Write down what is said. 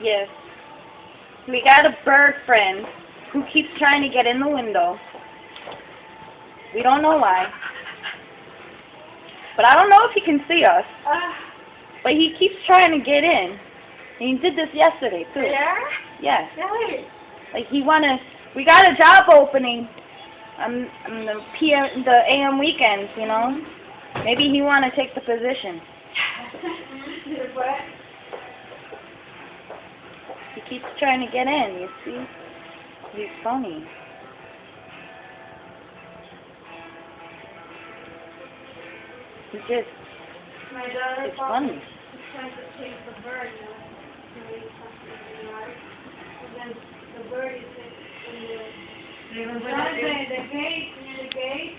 Yes. We got a bird friend who keeps trying to get in the window. We don't know why. But I don't know if he can see us. But he keeps trying to get in. And he did this yesterday, too. Yeah? Yes. Really? Like, we got a job opening on the AM weekends, you know? Maybe he want to take the position. He keeps trying to get in, you see? He's funny. My daughter It's funny. trying to chase the bird, to make something in the yard. And then the bird is in the gate, near the gate.